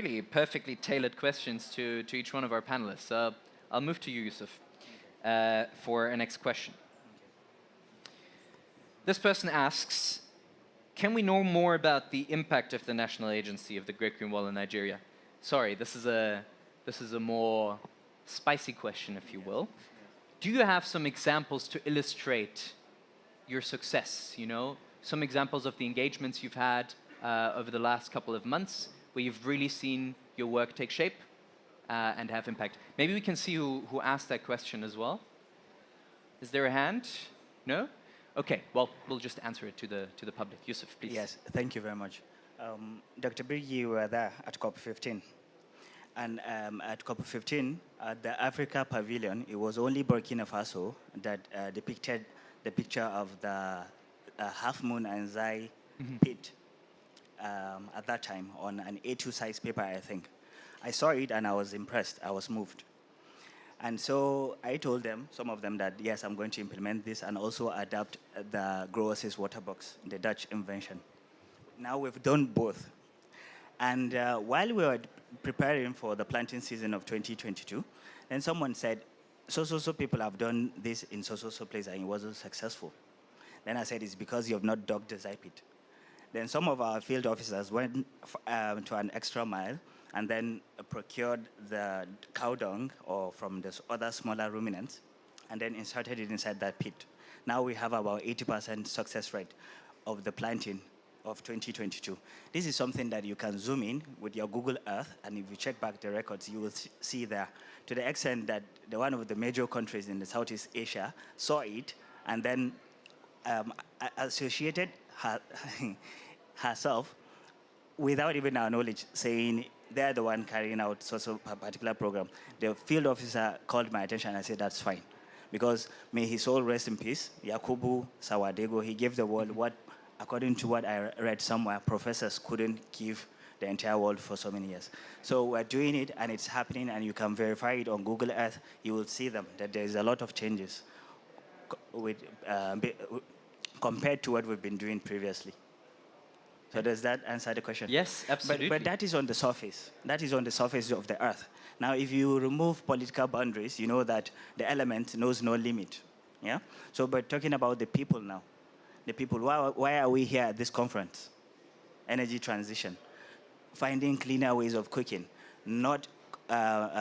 Really perfectly tailored questions to each one of our panelists. I'll move to you, Yusuf, for our next question. This person asks, can we know more about the impact of the National Agency of the Great Green Wall in Nigeria? Sorry, this is a more spicy question, if you will. Do you have some examples to illustrate your success? You know, some examples of the engagements you've had over the last couple of months, where you've really seen your work take shape and have impact. Maybe we can see who asked that question as well. Is there a hand? No? Okay, well, we'll just answer it to the public. Yusuf, please. Yes, thank you very much. Dr. Birgi, you were there at COP15. And at COP15, at the Africa Pavilion, it was only Burkina Faso that depicted the picture of the Half Moon and Zai pit at that time on an A2 size paper, I think. I saw it and I was impressed. I was moved. And so I told them, some of them, that yes, I'm going to implement this and also adapt the Growers' water box, the Dutch invention. Now we've done both. And while we were preparing for the planting season of 2022, then someone said, so people have done this in so place and it wasn't successful. Then I said, it's because you have not dug the Zai pit. Then some of our field officers went to an extra mile and then procured the cow dung or from the other smaller ruminants and then inserted it inside that pit. Now we have about 80% success rate of the planting of 2022. This is something that you can zoom in with your Google Earth, and if you check back the records, you will see there, to the extent that one of the major countries in the Southeast Asia saw it and then associated herself without even our knowledge, saying they're the one carrying out a particular program. The field officer called my attention and I said, that's fine. Because may his soul rest in peace, Yakubu Sawadego, he gave the world what, according to what I read somewhere, professors couldn't give the entire world for so many years. So we're doing it and it's happening, and you can verify it on Google Earth. You will see them, that there's a lot of changes compared to what we've been doing previously. So does that answer the question? Yes, absolutely. But that is on the surface. That is on the surface of the earth. Now, if you remove political boundaries, you know that the element knows no limit. Yeah? So, but talking about the people now, the people, why are we here at this conference? Energy transition. Finding cleaner ways of cooking, not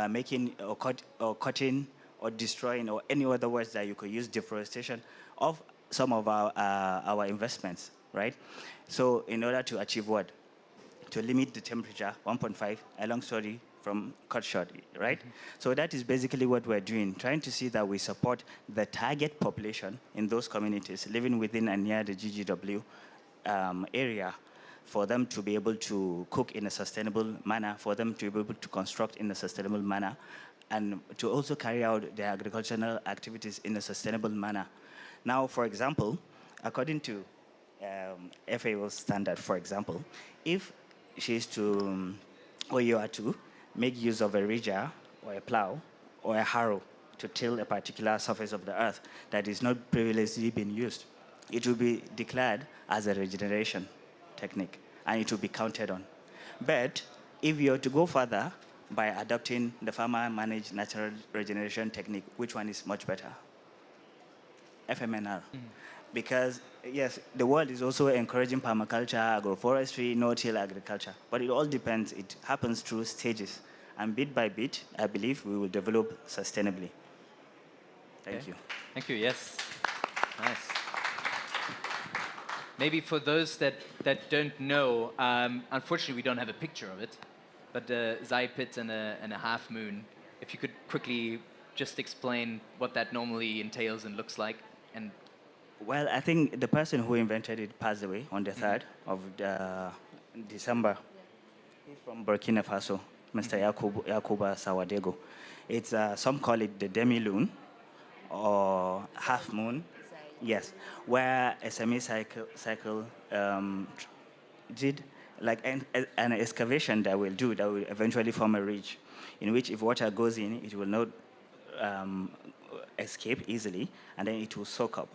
making or cutting or destroying or any other words that you could use, deforestation of some of our investments, right? So in order to achieve what? To limit the temperature, 1.5, a long story from cut short, right? So that is basically what we're doing, trying to see that we support the target population in those communities living within and near the GGW area, for them to be able to cook in a sustainable manner, for them to be able to construct in a sustainable manner, and to also carry out their agricultural activities in a sustainable manner. Now, for example, according to FAO standard, for example, if she is to, or you are to, make use of a ridger or a plow or a harrow to till a particular surface of the earth that is not previously been used, it will be declared as a regeneration technique and it will be counted on. But if you are to go further by adopting the farmer-managed natural regeneration technique, which one is much better? FMNR. Because, yes, the world is also encouraging permaculture, agroforestry, no-till agriculture. But it all depends. It happens through stages. And bit by bit, I believe we will develop sustainably. Thank you. Thank you, yes. Nice. Maybe for those that don't know, unfortunately we don't have a picture of it, but the Zai pit and a half moon, if you could quickly just explain what that normally entails and looks like. And well, I think the person who invented it passed away on the 3rd of December. He's from Burkina Faso, Mr. Yakuba Sawadego. It's, some call it the demi-lune or half moon. Yes, where a semi-cycle did like an excavation that will eventually form a ridge, in which if water goes in, it will not escape easily, and then it will soak up.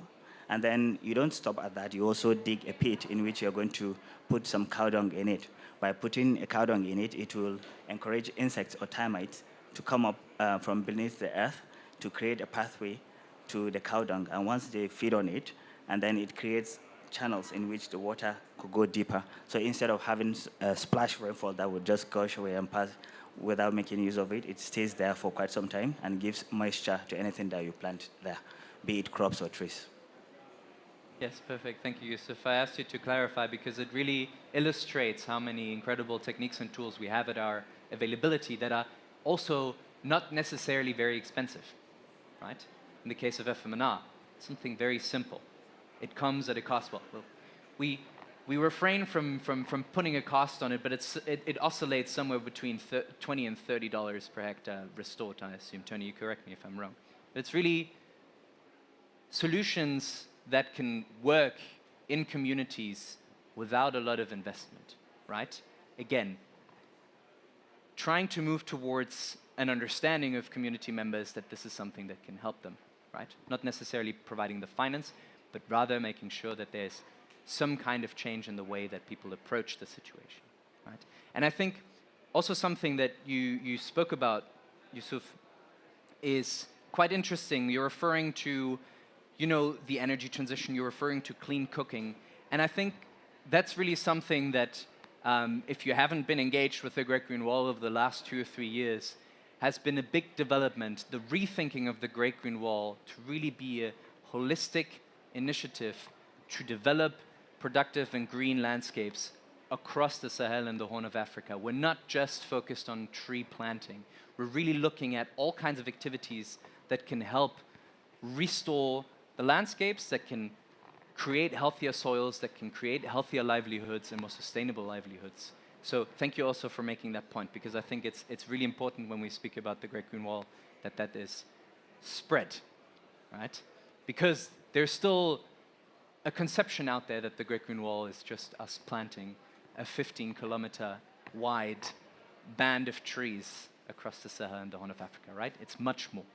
And then you don't stop at that. You also dig a pit in which you're going to put some cow dung in it. By putting a cow dung in it, it will encourage insects or termites to come up from beneath the earth to create a pathway to the cow dung. And once they feed on it, and then it creates channels in which the water could go deeper. So instead of having a splash rainfall that would just gush away and pass without making use of it, it stays there for quite some time and gives moisture to anything that you plant there, be it crops or trees. Yes, perfect. Thank you, Yusuf. I asked you to clarify because it really illustrates how many incredible techniques and tools we have at our availability that are also not necessarily very expensive, right? In the case of FMNR, something very simple. It comes at a cost. Well, we refrain from putting a cost on it, but it oscillates somewhere between $20 and $30 per hectare restored, I assume. Tony, you correct me if I'm wrong. But it's really solutions that can work in communities without a lot of investment, right? Again, trying to move towards an understanding of community members that this is something that can help them, right? Not necessarily providing the finance, but rather making sure that there's some kind of change in the way that people approach the situation, right? And I think also something that you spoke about, Yusuf, is quite interesting. You're referring to, you know, the energy transition, you're referring to clean cooking. And I think that's really something that, if you haven't been engaged with the Great Green Wall over the last 2 or 3 years, has been a big development, the rethinking of the Great Green Wall to really be a holistic initiative to develop productive and green landscapes across the Sahel and the Horn of Africa. We're not just focused on tree planting. We're really looking at all kinds of activities that can help restore the landscapes, that can create healthier soils, that can create healthier livelihoods and more sustainable livelihoods. So thank you also for making that point, because I think it's really important when we speak about the Great Green Wall that that is spread, right? Because there's still a conception out there that the Great Green Wall is just us planting a 15-kilometer wide band of trees across the Sahel and the Horn of Africa, right? It's much more.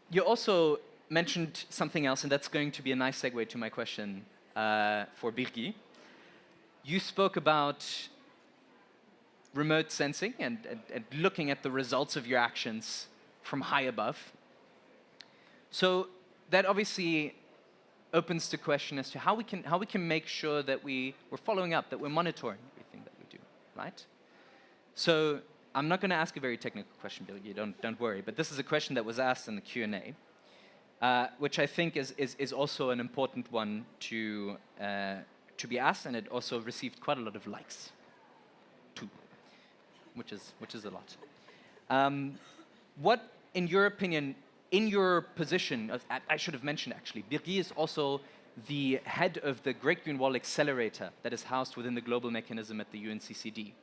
You also mentioned something else, and that's going to be a nice segue to my question for Birgi. You spoke about remote sensing and looking at the results of your actions from high above. So that obviously opens the question as to how we can make sure that we're following up, that we're monitoring everything that we do, right? So I'm not going to ask a very technical question, Birgi, don't worry, but this is a question that was asked in the Q&A, which I think is also an important one to be asked, and it also received quite a lot of likes, too, which is a lot. What, in your opinion, in your position, I should have mentioned actually, Birgi is also the head of the Great Green Wall Accelerator that is housed within the global mechanism at the UNCCD.